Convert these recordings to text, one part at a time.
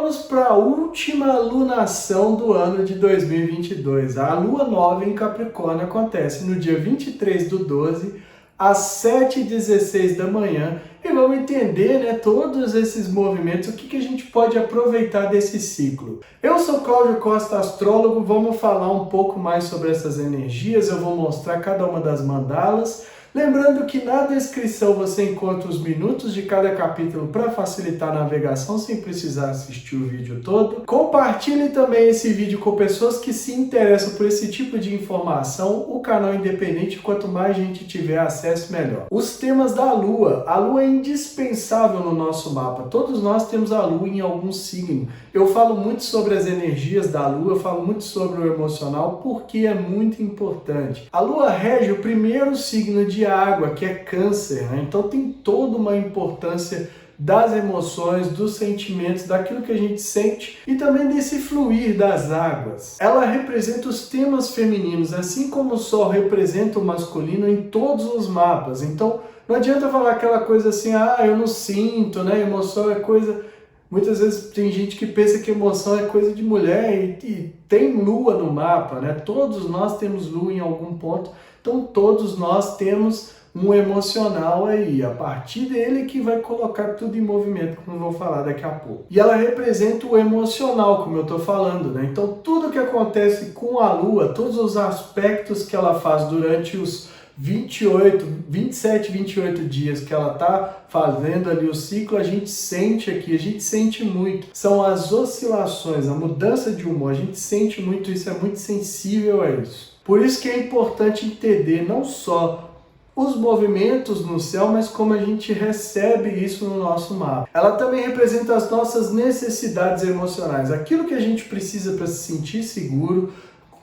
vamos para a última lunação do ano de 2022. A lua nova em Capricórnio acontece no dia 23/12, às 7h16 da manhã. E vamos entender, né, todos esses movimentos, o que a gente pode aproveitar desse ciclo. Eu sou Cláudio Costa, astrólogo. Vamos falar um pouco mais sobre essas energias. Eu vou mostrar cada uma das mandalas. Lembrando que na descrição você encontra os minutos de cada capítulo para facilitar a navegação sem precisar assistir o vídeo todo. Compartilhe também esse vídeo com pessoas que se interessam por esse tipo de informação. O canal é independente, quanto mais gente tiver acesso, melhor. Os temas da Lua. A Lua é indispensável no nosso mapa. Todos nós temos a Lua em algum signo. Eu falo muito sobre as energias da Lua, eu falo muito sobre o emocional, porque é muito importante. A Lua rege o primeiro signo de água, que é Câncer, né? Então tem toda uma importância das emoções, dos sentimentos, daquilo que a gente sente e também desse fluir das águas. Ela representa os temas femininos, assim como o Sol representa o masculino em todos os mapas. Então não adianta falar aquela coisa assim, eu não sinto, né? Emoção é coisa... Muitas vezes tem gente que pensa que emoção é coisa de mulher e tem lua no mapa, né? Todos nós temos lua em algum ponto, então todos nós temos um emocional aí, a partir dele que vai colocar tudo em movimento, como eu vou falar daqui a pouco. E ela representa o emocional, como eu estou falando, né? Então tudo que acontece com a lua, todos os aspectos que ela faz durante os 27, 28 dias que ela está fazendo ali o ciclo, a gente sente aqui, a gente sente muito. São as oscilações, a mudança de humor, a gente sente muito isso, é muito sensível a isso. Por isso que é importante entender não só os movimentos no céu, mas como a gente recebe isso no nosso mapa. Ela também representa as nossas necessidades emocionais, aquilo que a gente precisa para se sentir seguro,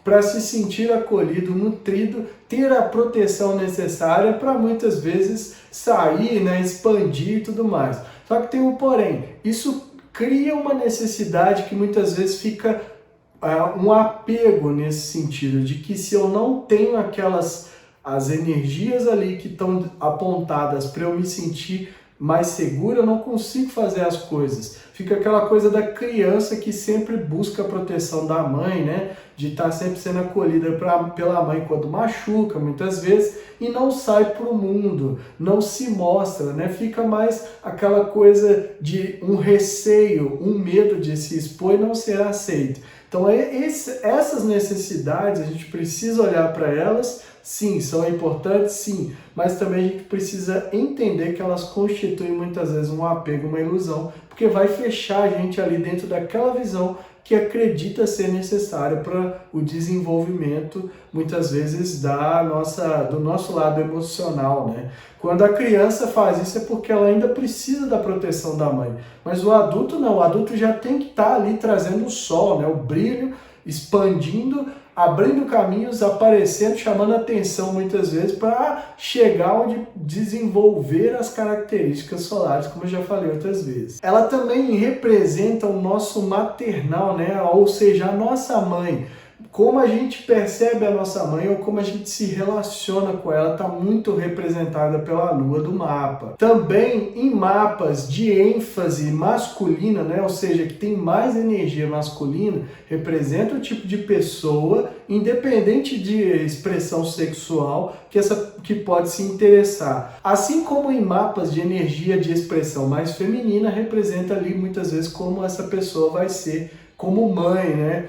para se sentir acolhido, nutrido, ter a proteção necessária para muitas vezes sair, né, expandir e tudo mais. Só que tem um porém, isso cria uma necessidade que muitas vezes fica um apego nesse sentido, de que se eu não tenho as energias ali que estão apontadas para eu me sentir mais seguro, eu não consigo fazer as coisas. Fica aquela coisa da criança que sempre busca a proteção da mãe, né? De estar sempre sendo acolhida pela mãe quando machuca, muitas vezes, e não sai para o mundo, não se mostra, né? Fica mais aquela coisa de um receio, um medo de se expor e não ser aceito. Então essas necessidades, a gente precisa olhar para elas. Sim, são importantes, sim, mas também a gente precisa entender que elas constituem muitas vezes um apego, uma ilusão, porque vai fechar a gente ali dentro daquela visão que acredita ser necessária para o desenvolvimento, muitas vezes, do nosso lado emocional, né? Quando a criança faz isso é porque ela ainda precisa da proteção da mãe, mas o adulto não, o adulto já tem que estar ali trazendo o sol, né? O brilho, expandindo, abrindo caminhos, aparecendo, chamando atenção muitas vezes para chegar onde desenvolver as características solares, como eu já falei outras vezes. Ela também representa o nosso maternal, né? Ou seja, a nossa mãe. Como a gente percebe a nossa mãe ou como a gente se relaciona com ela está muito representada pela lua do mapa. Também em mapas de ênfase masculina, né? Ou seja, que tem mais energia masculina, representa o tipo de pessoa, independente de expressão sexual, que pode se interessar. Assim como em mapas de energia de expressão mais feminina, representa ali muitas vezes como essa pessoa vai ser como mãe, né?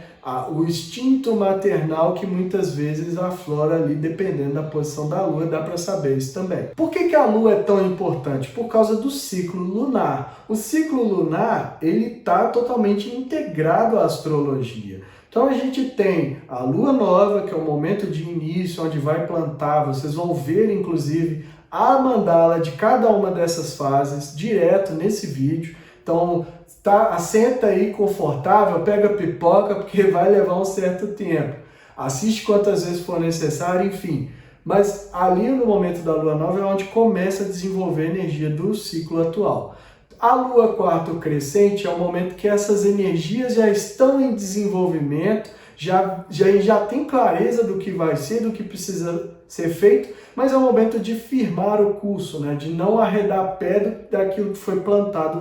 O instinto maternal que muitas vezes aflora ali, dependendo da posição da lua, dá para saber isso também. Por que a lua é tão importante? Por causa do ciclo lunar. O ciclo lunar, ele está totalmente integrado à astrologia. Então a gente tem a lua nova, que é o momento de início, onde vai plantar, vocês vão ver inclusive a mandala de cada uma dessas fases direto nesse vídeo. Então, assenta aí confortável, pega pipoca, porque vai levar um certo tempo. Assiste quantas vezes for necessário, enfim. Mas ali no momento da lua nova é onde começa a desenvolver a energia do ciclo atual. A lua quarto crescente é o momento que essas energias já estão em desenvolvimento, já tem clareza do que vai ser, do que precisa ser feito, mas é o momento de firmar o curso, né? De não arredar pé daquilo que foi plantado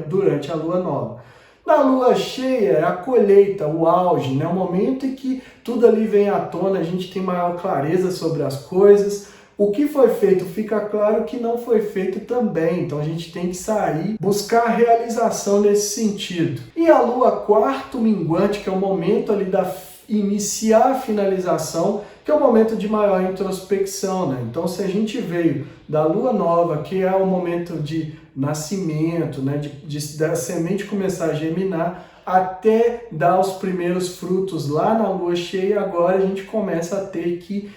durante a lua nova. Na lua cheia é a colheita, o auge, né? O momento em que tudo ali vem à tona, a gente tem maior clareza sobre as coisas. O que foi feito fica claro, o que não foi feito também. Então a gente tem que sair, buscar a realização nesse sentido. E a lua quarto minguante, que é o momento ali da iniciar a finalização, que é o momento de maior introspecção, né? Então se a gente veio da lua nova, que é o momento de nascimento, né? Da semente começar a germinar, até dar os primeiros frutos lá na lua cheia, agora a gente começa a ter que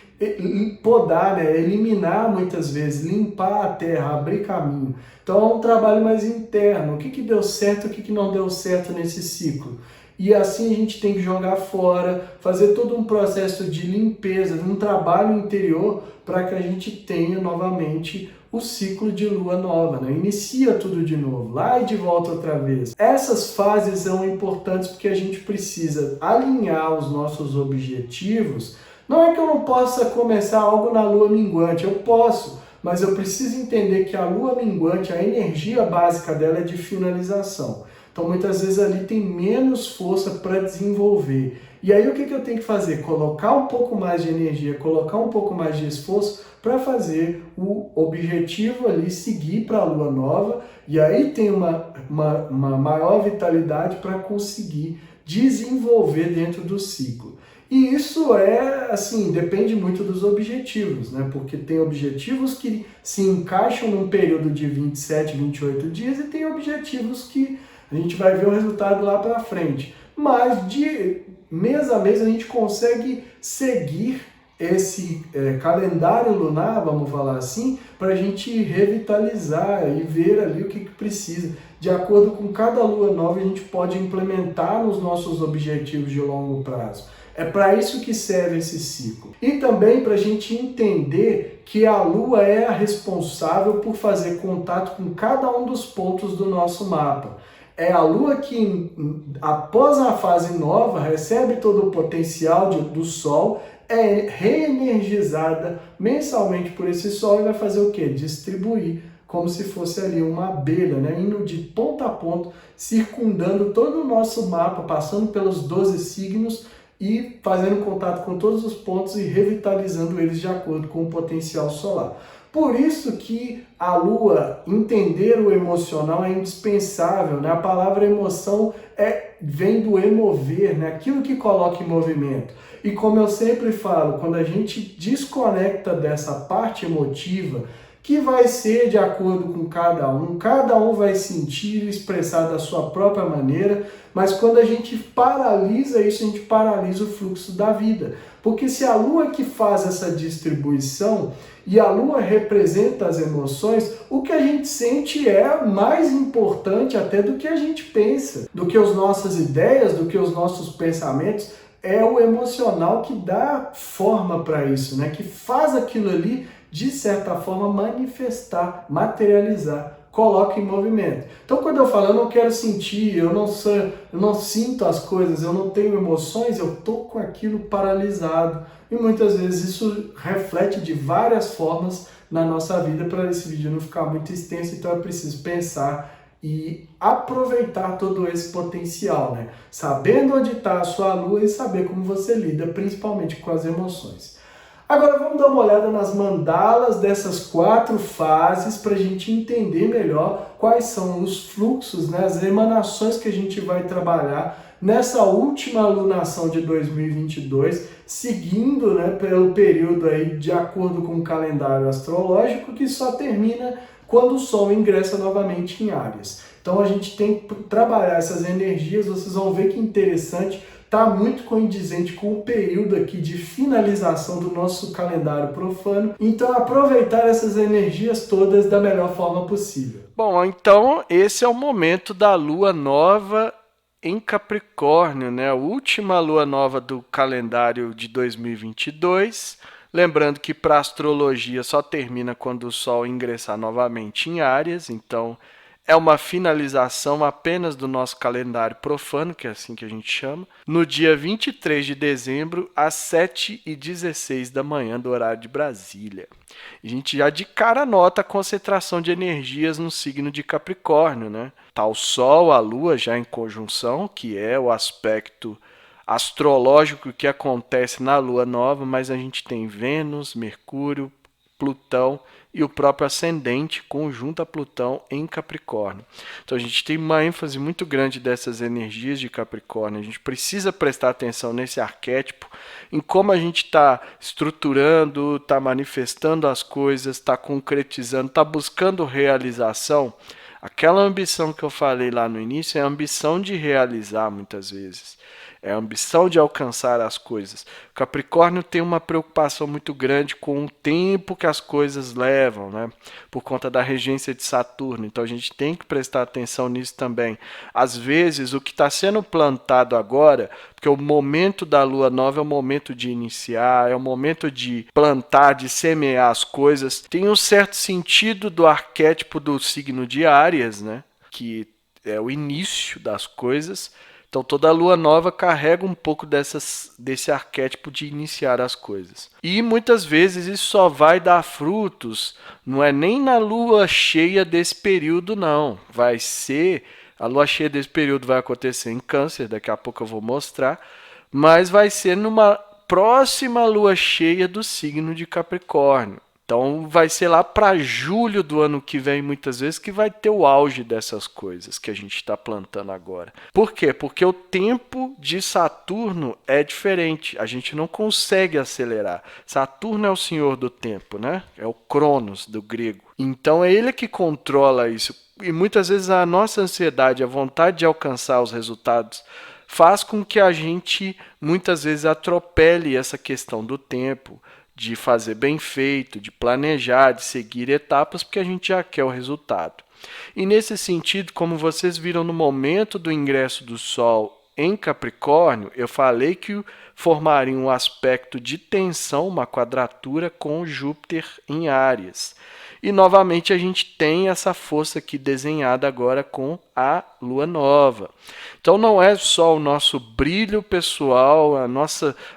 podar, né? Eliminar muitas vezes, limpar a terra, abrir caminho. Então é um trabalho mais interno. O que deu certo, o que não deu certo nesse ciclo? E assim a gente tem que jogar fora, fazer todo um processo de limpeza, um trabalho interior para que a gente tenha novamente o ciclo de lua nova, né? Inicia tudo de novo, lá e de volta outra vez. Essas fases são importantes porque a gente precisa alinhar os nossos objetivos. Não é que eu não possa começar algo na lua minguante, eu posso, mas eu preciso entender que a lua minguante, a energia básica dela é de finalização. Então muitas vezes ali tem menos força para desenvolver. E aí o que eu tenho que fazer? Colocar um pouco mais de energia, colocar um pouco mais de esforço para fazer o objetivo ali seguir para a lua nova, e aí tem uma maior vitalidade para conseguir desenvolver dentro do ciclo. E isso assim, depende muito dos objetivos, né? Porque tem objetivos que se encaixam num período de 27, 28 dias e tem objetivos que a gente vai ver o resultado lá para frente. Mas de mês a mês a gente consegue seguir esse calendário lunar, vamos falar assim, para a gente revitalizar e ver ali o que precisa. De acordo com cada lua nova, a gente pode implementar nos nossos objetivos de longo prazo. É para isso que serve esse ciclo. E também para a gente entender que a Lua é a responsável por fazer contato com cada um dos pontos do nosso mapa. É a Lua que, após a fase nova, recebe todo o potencial do Sol, é reenergizada mensalmente por esse Sol e vai fazer o quê? Distribuir, como se fosse ali uma abelha, né? Indo de ponta a ponta, circundando todo o nosso mapa, passando pelos 12 signos, e fazendo contato com todos os pontos e revitalizando eles de acordo com o potencial solar. Por isso que a Lua, entender o emocional é indispensável, né? A palavra emoção vem do emover, né? Aquilo que coloca em movimento. E como eu sempre falo, quando a gente desconecta dessa parte emotiva, que vai ser de acordo com cada um vai sentir e expressar da sua própria maneira, mas quando a gente paralisa isso, a gente paralisa o fluxo da vida. Porque se a Lua que faz essa distribuição e a Lua representa as emoções, o que a gente sente é mais importante até do que a gente pensa, do que as nossas ideias, do que os nossos pensamentos. É o emocional que dá forma para isso, né? Que faz aquilo ali, de certa forma, manifestar, materializar, coloca em movimento. Então, quando eu falo, eu não quero sentir, eu não sinto as coisas, eu não tenho emoções, eu estou com aquilo paralisado. E muitas vezes isso reflete de várias formas na nossa vida. Para esse vídeo não ficar muito extenso, então é preciso pensar e aproveitar todo esse potencial, né? Sabendo onde está a sua lua e saber como você lida, principalmente com as emoções. Agora vamos dar uma olhada nas mandalas dessas 4 fases para a gente entender melhor quais são os fluxos, né, as emanações que a gente vai trabalhar nessa última lunação de 2022, seguindo, né, pelo período aí de acordo com o calendário astrológico que só termina quando o Sol ingressa novamente em Áries. Então a gente tem que trabalhar essas energias, vocês vão ver que interessante. Está muito condizente com o período aqui de finalização do nosso calendário profano. Então, aproveitar essas energias todas da melhor forma possível. Bom, então esse é o momento da lua nova em Capricórnio, né? A última lua nova do calendário de 2022. Lembrando que para a astrologia só termina quando o Sol ingressar novamente em Áries. Então, é uma finalização apenas do nosso calendário profano, que é assim que a gente chama, no dia 23 de dezembro, às 7h16 da manhã, do horário de Brasília. A gente já de cara nota a concentração de energias no signo de Capricórnio, né? Tá o Sol, a Lua já em conjunção, que é o aspecto astrológico que acontece na Lua nova, mas a gente tem Vênus, Mercúrio, Plutão e o próprio ascendente conjunto a Plutão em Capricórnio. Então a gente tem uma ênfase muito grande dessas energias de Capricórnio. A gente precisa prestar atenção nesse arquétipo, em como a gente está estruturando, está manifestando as coisas, está concretizando, está buscando realização. Aquela ambição que eu falei lá no início é a ambição de realizar muitas vezes. É a ambição de alcançar as coisas. O Capricórnio tem uma preocupação muito grande com o tempo que as coisas levam, né? Por conta da regência de Saturno. Então a gente tem que prestar atenção nisso também. Às vezes, o que está sendo plantado agora, porque o momento da lua nova é o momento de iniciar, é o momento de plantar, de semear as coisas, tem um certo sentido do arquétipo do signo de Áries, né? Que é o início das coisas. Então toda a lua nova carrega um pouco desse arquétipo de iniciar as coisas. E muitas vezes isso só vai dar frutos, não é nem na lua cheia desse período, não. Vai ser, a lua cheia desse período vai acontecer em Câncer, daqui a pouco eu vou mostrar, mas vai ser numa próxima lua cheia do signo de Capricórnio. Então vai ser lá para julho do ano que vem, muitas vezes, que vai ter o auge dessas coisas que a gente está plantando agora. Por quê? Porque o tempo de Saturno é diferente. A gente não consegue acelerar. Saturno é o senhor do tempo, né? É o Cronos do grego. Então é ele que controla isso. E muitas vezes a nossa ansiedade, a vontade de alcançar os resultados, faz com que a gente muitas vezes atropele essa questão do tempo, de fazer bem feito, de planejar, de seguir etapas, porque a gente já quer o resultado. E nesse sentido, como vocês viram no momento do ingresso do Sol em Capricórnio, eu falei que formaria um aspecto de tensão, uma quadratura com Júpiter em Áries. E novamente a gente tem essa força aqui desenhada agora com a Lua Nova. Então não é só o nosso brilho pessoal,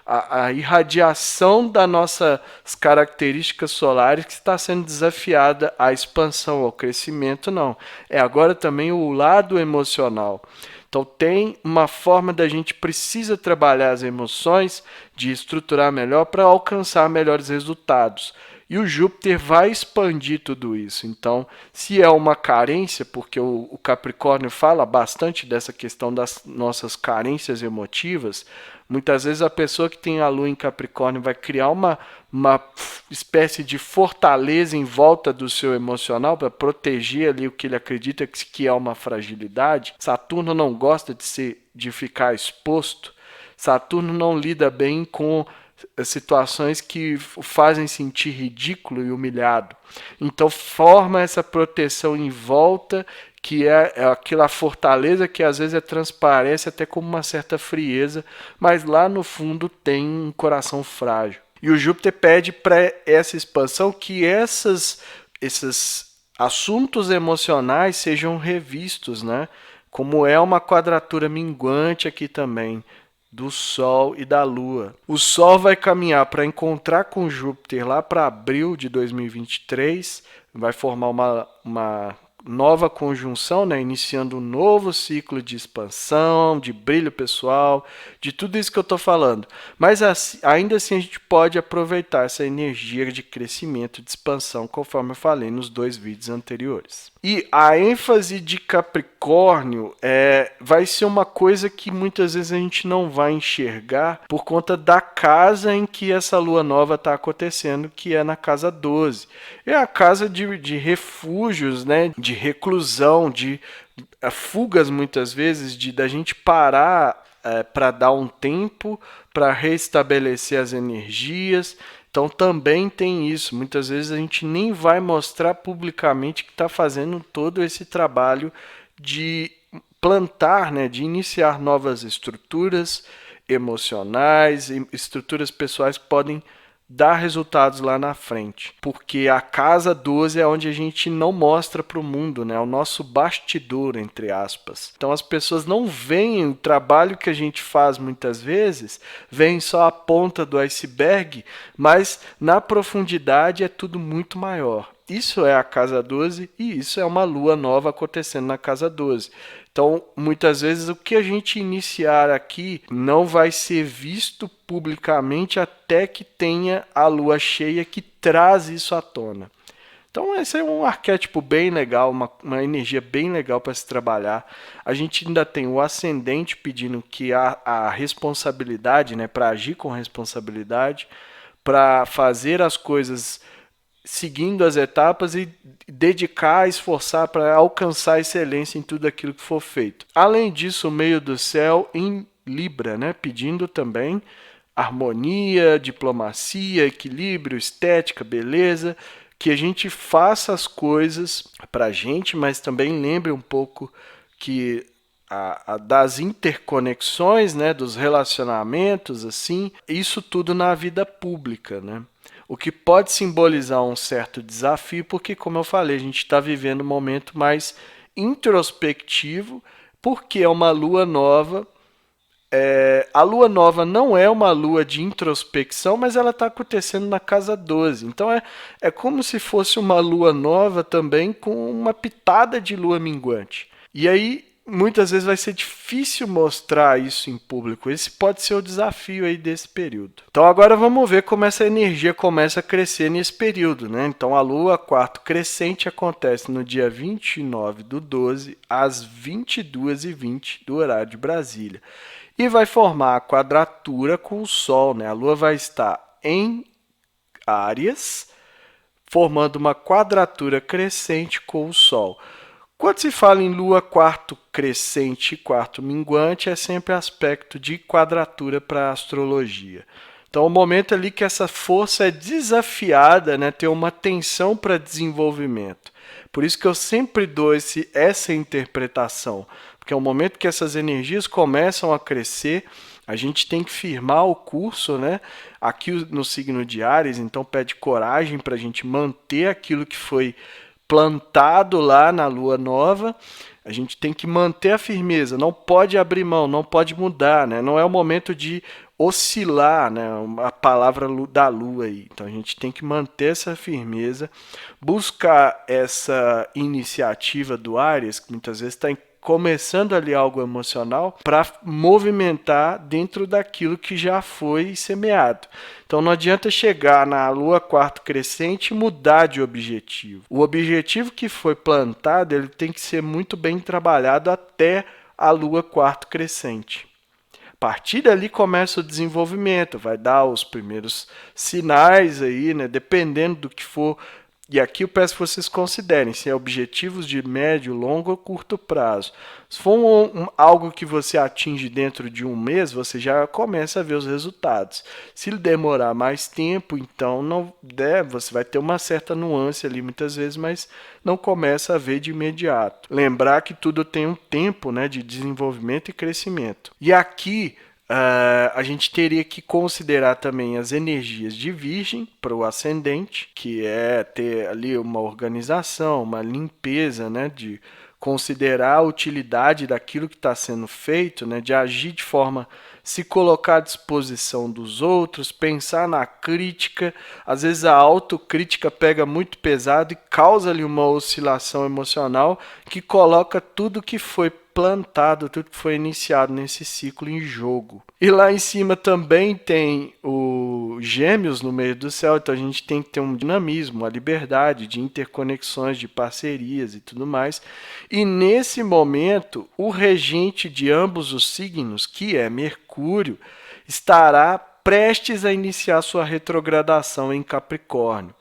a irradiação das nossas características solares que está sendo desafiada à expansão, ao crescimento, não. É agora também o lado emocional. Então tem uma forma da gente precisa trabalhar as emoções, de estruturar melhor para alcançar melhores resultados. E o Júpiter vai expandir tudo isso. Então, se é uma carência, porque o Capricórnio fala bastante dessa questão das nossas carências emotivas, muitas vezes a pessoa que tem a Lua em Capricórnio vai criar uma espécie de fortaleza em volta do seu emocional para proteger ali o que ele acredita que é uma fragilidade. Saturno não gosta de ficar exposto. Saturno não lida bem com situações que o fazem sentir ridículo e humilhado. Então forma essa proteção em volta, que é aquela fortaleza que às vezes transparece até como uma certa frieza, mas lá no fundo tem um coração frágil. E o Júpiter pede para essa expansão que esses assuntos emocionais sejam revistos, né? Como é uma quadratura minguante aqui também, do Sol e da Lua. O Sol vai caminhar para encontrar com Júpiter lá para abril de 2023, vai formar uma nova conjunção, né? Iniciando um novo ciclo de expansão, de brilho pessoal, de tudo isso que eu estou falando. Mas ainda assim a gente pode aproveitar essa energia de crescimento, de expansão, conforme eu falei nos 2 vídeos anteriores. E a ênfase de Capricórnio vai ser uma coisa que muitas vezes a gente não vai enxergar por conta da casa em que essa lua nova está acontecendo, que é na casa 12. É a casa de refúgios, né? De reclusão, de fugas muitas vezes, da gente parar para dar um tempo, para restabelecer as energias. Então também tem isso. Muitas vezes a gente nem vai mostrar publicamente que está fazendo todo esse trabalho de plantar, né, de iniciar novas estruturas emocionais, estruturas pessoais que podem dar resultados lá na frente, porque a casa 12 é onde a gente não mostra para o mundo, né? É o nosso bastidor, entre aspas. Então as pessoas não veem o trabalho que a gente faz muitas vezes, veem só a ponta do iceberg, mas na profundidade é tudo muito maior. Isso é a casa 12 e isso é uma lua nova acontecendo na casa 12. Então, muitas vezes, o que a gente iniciar aqui não vai ser visto publicamente até que tenha a lua cheia que traz isso à tona. Então, esse é um arquétipo bem legal, uma energia bem legal para se trabalhar. A gente ainda tem o ascendente pedindo que a responsabilidade, né, para agir com responsabilidade, para fazer as coisas seguindo as etapas e dedicar, esforçar para alcançar a excelência em tudo aquilo que for feito. Além disso, o meio do céu em Libra, né, pedindo também harmonia, diplomacia, equilíbrio, estética, beleza, que a gente faça as coisas para a gente, mas também lembre um pouco que das interconexões, né, dos relacionamentos, assim, isso tudo na vida pública, né? O que pode simbolizar um certo desafio, porque, como eu falei, a gente está vivendo um momento mais introspectivo, porque é uma lua nova. A lua nova não é uma lua de introspecção, mas ela está acontecendo na casa 12. Então é como se fosse uma lua nova também com uma pitada de lua minguante. E aí, muitas vezes vai ser difícil mostrar isso em público. Esse pode ser o desafio aí desse período. Então agora vamos ver como essa energia começa a crescer nesse período, né? Então a lua quarto crescente acontece no dia 29/12 às 22h20 do horário de Brasília. E vai formar a quadratura com o Sol, né? A Lua vai estar em Áries, formando uma quadratura crescente com o Sol. Quando se fala em Lua quarto crescente e quarto minguante, é sempre aspecto de quadratura para a astrologia. Então, o momento ali que essa força é desafiada, né, tem uma tensão para desenvolvimento. Por isso que eu sempre dou essa interpretação, porque é o momento que essas energias começam a crescer, a gente tem que firmar o curso, né? Aqui no signo de Áries, então pede coragem para a gente manter aquilo que foi plantado lá na lua nova. A gente tem que manter a firmeza, não pode abrir mão, não pode mudar, né? Não é o momento de oscilar, né? A palavra da lua aí. Então a gente tem que manter essa firmeza, buscar essa iniciativa do Áries, que muitas vezes está começando ali algo emocional, para movimentar dentro daquilo que já foi semeado. Então não adianta chegar na lua quarto crescente e mudar de objetivo. O objetivo que foi plantado, ele tem que ser muito bem trabalhado até a lua quarto crescente. A partir dali começa o desenvolvimento, vai dar os primeiros sinais aí, né, dependendo do que for. E aqui eu peço que vocês considerem se é objetivos de médio, longo ou curto prazo. Se for algo que você atinge dentro de um mês, você já começa a ver os resultados. Se demorar mais tempo, então não você vai ter uma certa nuance ali muitas vezes, mas não começa a ver de imediato. Lembrar que tudo tem um tempo, né, de desenvolvimento e crescimento. E aqui a gente teria que considerar também as energias de Virgem para o ascendente, que é ter ali uma organização, uma limpeza, né, de considerar a utilidade daquilo que está sendo feito, né, de agir de forma, se colocar à disposição dos outros, pensar na crítica. Às vezes a autocrítica pega muito pesado e causa ali uma oscilação emocional que coloca tudo que foi plantado, tudo que foi iniciado nesse ciclo em jogo. E lá em cima também tem o Gêmeos no meio do céu, então a gente tem que ter um dinamismo, uma liberdade de interconexões, de parcerias e tudo mais. E nesse momento, o regente de ambos os signos, que é Mercúrio, estará prestes a iniciar sua retrogradação em Capricórnio.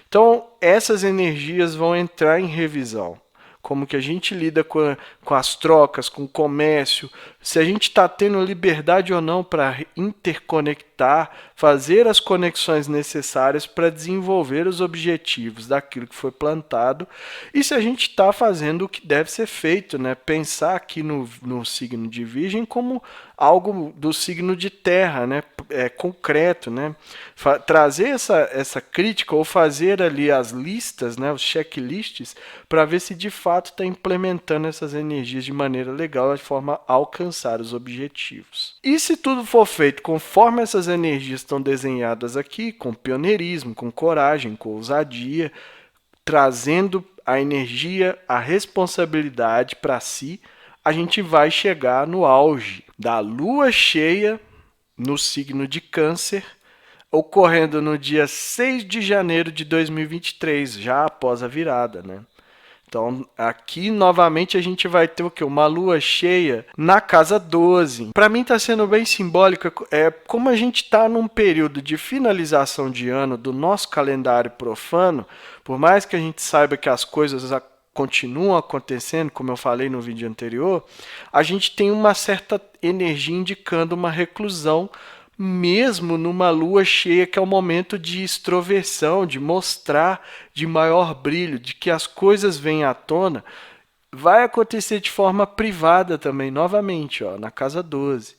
Então, essas energias vão entrar em revisão. como que a gente lida com as trocas, com o comércio, se a gente está tendo liberdade ou não para interconectar, fazer as conexões necessárias para desenvolver os objetivos daquilo que foi plantado, e se a gente está fazendo o que deve ser feito, né? Pensar aqui no signo de Virgem como algo do signo de terra, né? Concreto, né? Trazer essa crítica ou fazer ali as listas, né? Os checklists, para ver se de fato está implementando essas energias de maneira legal, de forma a alcançar os objetivos. E se tudo for feito conforme essas energias estão desenhadas aqui, com pioneirismo, com coragem, com ousadia, trazendo a energia, a responsabilidade para si, a gente vai chegar no auge da lua cheia no signo de Câncer, ocorrendo no dia 6 de janeiro de 2023, já após a virada, né? Então, aqui novamente a gente vai ter o quê? Uma lua cheia na casa 12. Para mim está sendo bem simbólico, como a gente está num período de finalização de ano do nosso calendário profano, por mais que a gente saiba que as coisas continuam acontecendo, como eu falei no vídeo anterior, a gente tem uma certa energia indicando uma reclusão, mesmo numa lua cheia, que é o momento de extroversão, de mostrar de maior brilho, de que as coisas vêm à tona, vai acontecer de forma privada também, novamente, ó, na casa 12.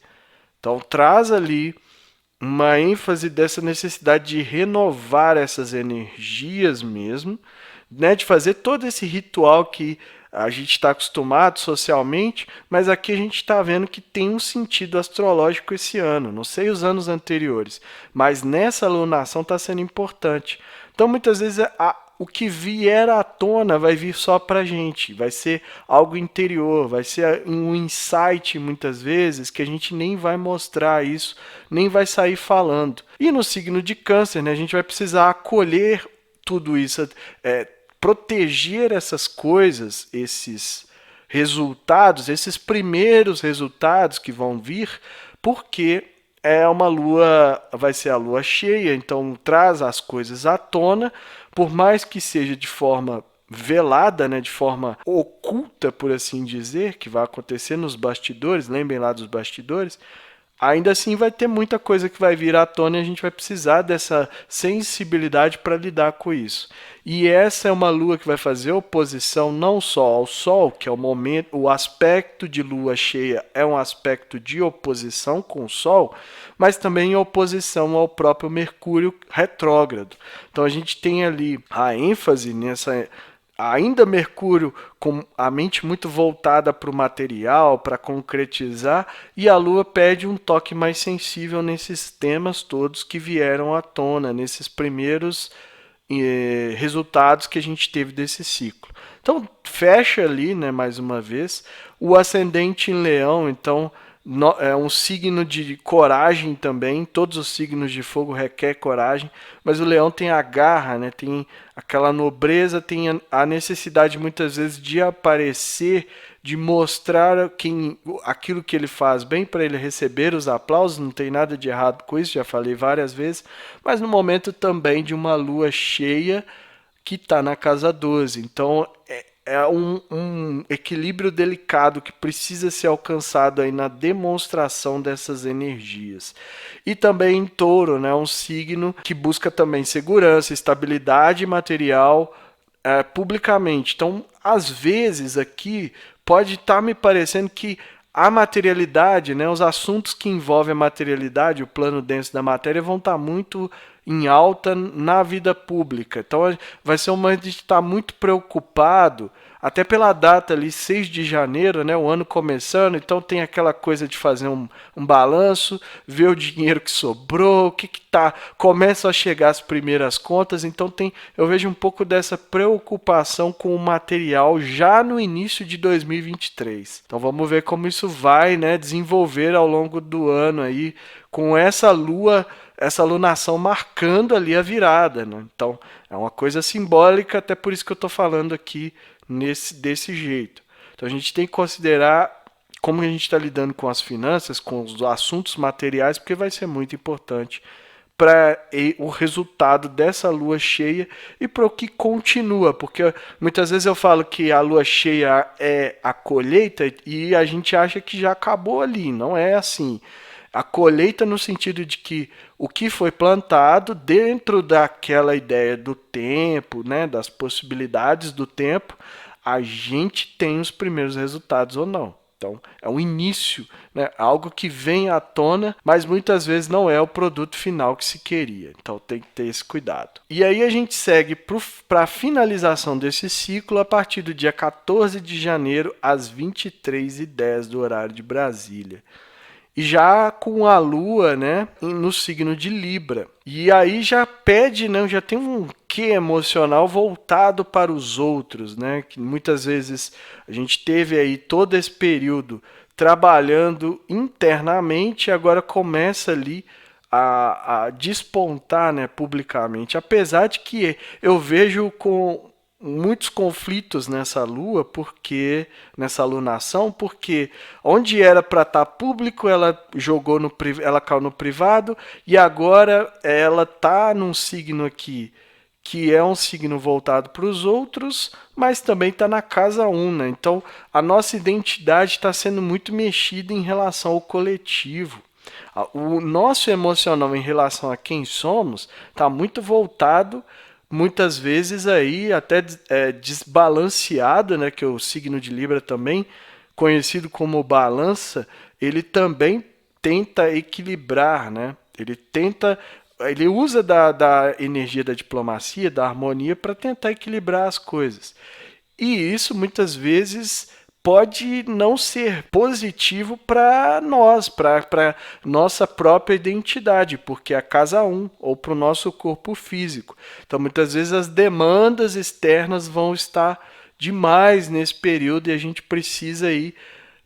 Então traz ali uma ênfase dessa necessidade de renovar essas energias mesmo, né, de fazer todo esse ritual que a gente está acostumado socialmente, mas aqui a gente está vendo que tem um sentido astrológico esse ano. Não sei os anos anteriores, mas nessa alunação está sendo importante. Então, muitas vezes, o que vier à tona vai vir só para a gente, vai ser algo interior, vai ser um insight, muitas vezes, que a gente nem vai mostrar isso, nem vai sair falando. E no signo de Câncer, né, a gente vai precisar acolher tudo isso, proteger essas coisas, esses resultados, esses primeiros resultados que vão vir, porque é uma lua, vai ser a lua cheia, então traz as coisas à tona, por mais que seja de forma velada, né, de forma oculta, por assim dizer, que vai acontecer nos bastidores, lembrem lá dos bastidores, ainda assim vai ter muita coisa que vai vir à tona e a gente vai precisar dessa sensibilidade para lidar com isso. E essa é uma lua que vai fazer oposição não só ao Sol, que é o momento, o aspecto de lua cheia é um aspecto de oposição com o Sol, mas também em oposição ao próprio Mercúrio retrógrado. Então a gente tem ali a ênfase nessa ainda Mercúrio com a mente muito voltada para o material, para concretizar, e a Lua pede um toque mais sensível nesses temas todos que vieram à tona, nesses primeiros resultados que a gente teve desse ciclo. Então, fecha ali, né, mais uma vez, o ascendente em Leão, então é um signo de coragem também, todos os signos de fogo requer coragem, mas o leão tem a garra, né? Tem aquela nobreza, tem a necessidade muitas vezes de aparecer, de mostrar aquilo que ele faz bem para ele receber os aplausos, não tem nada de errado com isso, já falei várias vezes, mas no momento também de uma lua cheia que está na casa 12, então é um equilíbrio delicado que precisa ser alcançado aí na demonstração dessas energias. E também em Touro, né, um signo que busca também segurança, estabilidade material publicamente. Então, às vezes aqui pode estar me parecendo que a materialidade, né, os assuntos que envolvem a materialidade, o plano denso da matéria, vão estar muito em alta na vida pública. Então vai ser um momento de estar muito preocupado, até pela data ali, 6 de janeiro, né, o ano começando, então tem aquela coisa de fazer um balanço, ver o dinheiro que sobrou, o que tá, começam a chegar as primeiras contas, então eu vejo um pouco dessa preocupação com o material já no início de 2023. Então vamos ver como isso vai, né, desenvolver ao longo do ano aí, com essa alunação marcando ali a virada, né? Então é uma coisa simbólica, até por isso que eu estou falando aqui desse jeito. Então a gente tem que considerar como a gente está lidando com as finanças, com os assuntos materiais, porque vai ser muito importante para o resultado dessa lua cheia e para o que continua, porque muitas vezes eu falo que a lua cheia é a colheita e a gente acha que já acabou ali, não é assim. A colheita no sentido de que o que foi plantado dentro daquela ideia do tempo, né, das possibilidades do tempo, a gente tem os primeiros resultados ou não. Então, é um início, né? Algo que vem à tona, mas muitas vezes não é o produto final que se queria. Então, tem que ter esse cuidado. E aí a gente segue para a finalização desse ciclo a partir do dia 14 de janeiro, às 23h10 do horário de Brasília. E já com a Lua, né, no signo de Libra. E aí já pede, né, já tem um quê emocional voltado para os outros, né, que muitas vezes a gente teve aí todo esse período trabalhando internamente e agora começa ali a despontar, né, publicamente. Apesar de que eu vejo com muitos conflitos nessa lua, porque nessa alunação, porque onde era para estar público, ela jogou no ela caiu no privado e agora ela está num signo aqui que é um signo voltado para os outros, mas também está na casa 1, né? Então a nossa identidade está sendo muito mexida em relação ao coletivo. O nosso emocional em relação a quem somos está muito voltado muitas vezes aí até desbalanceado, né, que é o signo de Libra também, conhecido como balança, ele também tenta equilibrar, né? Ele usa da energia da diplomacia, da harmonia, para tentar equilibrar as coisas. E isso muitas vezes pode não ser positivo para nós, para nossa própria identidade, porque é a casa 1, ou para o nosso corpo físico. Então, muitas vezes as demandas externas vão estar demais nesse período e a gente precisa aí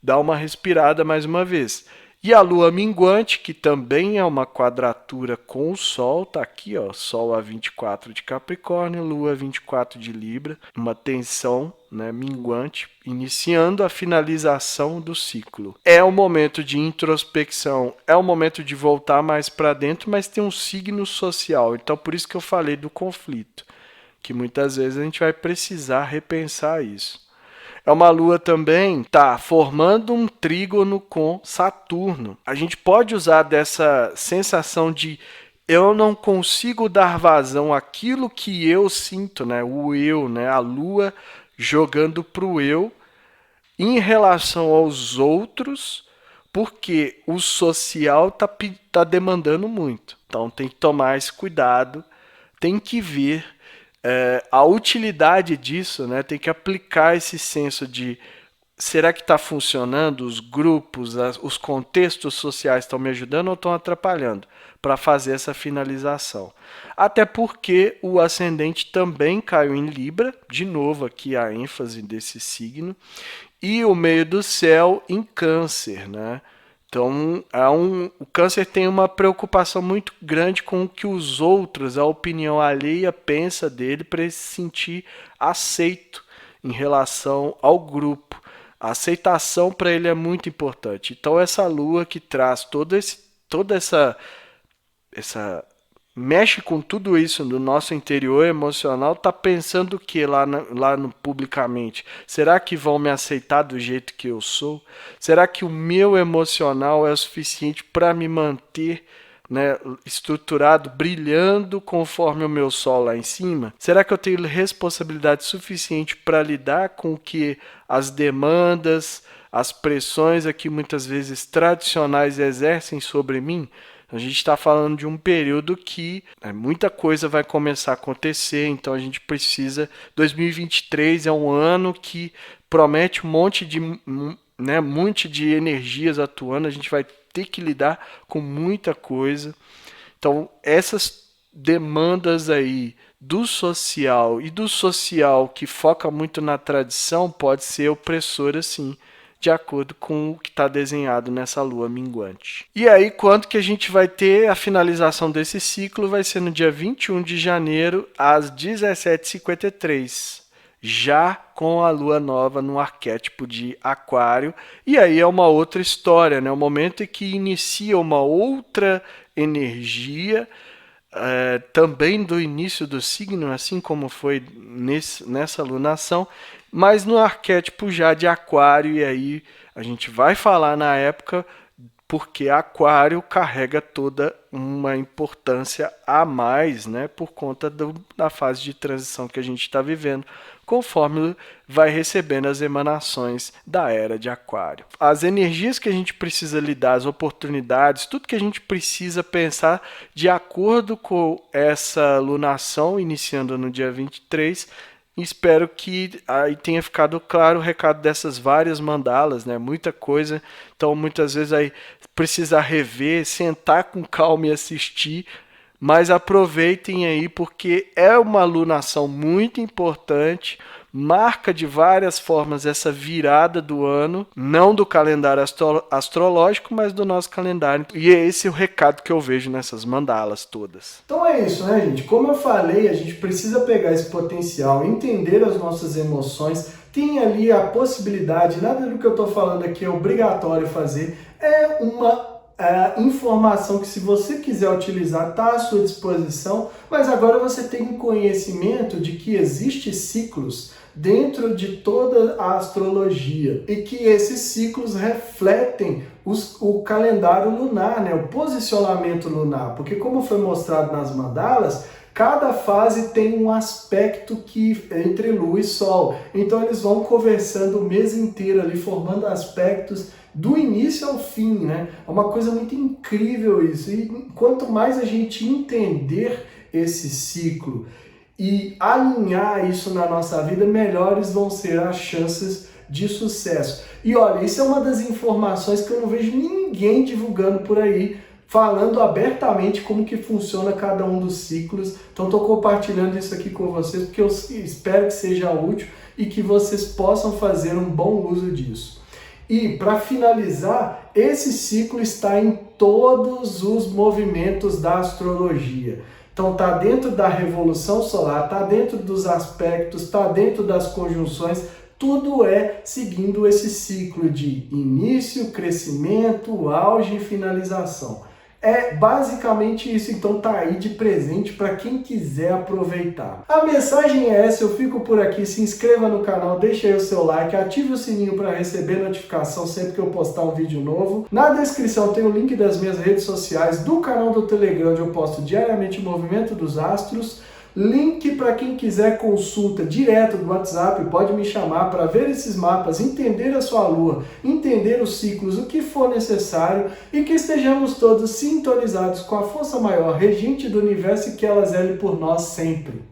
dar uma respirada mais uma vez. E a lua minguante, que também é uma quadratura com o Sol, tá aqui, ó, Sol a 24 de Capricórnio, Lua 24 de Libra, uma tensão, né, minguante, iniciando a finalização do ciclo. É um momento de introspecção, é um momento de voltar mais para dentro, mas tem um signo social, então por isso que eu falei do conflito, que muitas vezes a gente vai precisar repensar isso. É uma lua também, tá formando um trígono com Saturno. A gente pode usar dessa sensação de eu não consigo dar vazão àquilo que eu sinto, né? O eu, né? A lua jogando pro eu em relação aos outros, porque o social tá demandando muito. Então tem que tomar esse cuidado, tem que ver a utilidade disso, né? Tem que aplicar esse senso de será que está funcionando? Os grupos, os contextos sociais estão me ajudando ou estão atrapalhando para fazer essa finalização? Até porque o ascendente também caiu em Libra, de novo aqui a ênfase desse signo, e o meio do céu em Câncer, né? Então, o câncer tem uma preocupação muito grande com o que os outros, a opinião alheia, pensa dele para ele se sentir aceito em relação ao grupo. A aceitação para ele é muito importante. Então, essa lua que traz toda essa mexe com tudo isso no nosso interior emocional, tá pensando o que lá no publicamente? Será que vão me aceitar do jeito que eu sou? Será que o meu emocional é o suficiente para me manter, né, estruturado, brilhando conforme o meu sol lá em cima? Será que eu tenho responsabilidade suficiente para lidar com o que as demandas, as pressões aqui muitas vezes tradicionais exercem sobre mim? A gente está falando de um período que muita coisa vai começar a acontecer, então a gente precisa. 2023 é um ano que promete um monte de energias atuando, a gente vai ter que lidar com muita coisa. Então, essas demandas aí do social e do social que foca muito na tradição pode ser opressora, sim, de acordo com o que está desenhado nessa lua minguante. E aí, quando que a gente vai ter a finalização desse ciclo? Vai ser no dia 21 de janeiro, às 17h53, já com a lua nova no arquétipo de Aquário. E aí é uma outra história, né? O momento em que inicia uma outra energia, também do início do signo, assim como foi nessa lunação, mas no arquétipo já de Aquário, e aí a gente vai falar na época porque Aquário carrega toda uma importância a mais, né, por conta da fase de transição que a gente está vivendo, conforme vai recebendo as emanações da era de Aquário. As energias que a gente precisa lidar, as oportunidades, tudo que a gente precisa pensar de acordo com essa lunação, iniciando no dia 23, espero que aí tenha ficado claro o recado dessas várias mandalas, né? Muita coisa. Então, muitas vezes aí precisa rever, sentar com calma e assistir. Mas aproveitem aí porque é uma alunação muito importante, marca de várias formas essa virada do ano, não do calendário astrológico, mas do nosso calendário. E é esse o recado que eu vejo nessas mandalas todas. Então é isso, né, gente? Como eu falei, a gente precisa pegar esse potencial, entender as nossas emoções, tem ali a possibilidade, nada do que eu estou falando aqui é obrigatório fazer, é uma informação que, se você quiser utilizar, está à sua disposição, mas agora você tem um conhecimento de que existem ciclos dentro de toda a astrologia e que esses ciclos refletem o calendário lunar, né? O posicionamento lunar, porque como foi mostrado nas mandalas, cada fase tem um aspecto que entre Lua e Sol, então eles vão conversando o mês inteiro ali, formando aspectos do início ao fim, né? É uma coisa muito incrível isso. E quanto mais a gente entender esse ciclo e alinhar isso na nossa vida, melhores vão ser as chances de sucesso. E olha, isso é uma das informações que eu não vejo ninguém divulgando por aí, falando abertamente como que funciona cada um dos ciclos. Então estou compartilhando isso aqui com vocês porque eu espero que seja útil e que vocês possam fazer um bom uso disso. E, para finalizar, esse ciclo está em todos os movimentos da astrologia. Então, está dentro da revolução solar, está dentro dos aspectos, está dentro das conjunções, tudo é seguindo esse ciclo de início, crescimento, auge e finalização. É basicamente isso, então tá aí de presente para quem quiser aproveitar. A mensagem é essa, eu fico por aqui, se inscreva no canal, deixe aí o seu like, ative o sininho para receber notificação sempre que eu postar um vídeo novo. Na descrição tem o link das minhas redes sociais, do canal do Telegram, onde eu posto diariamente o movimento dos astros. Link para quem quiser consulta direto do WhatsApp, pode me chamar para ver esses mapas, entender a sua lua, entender os ciclos, o que for necessário e que estejamos todos sintonizados com a força maior, regente do universo e que ela zele por nós sempre.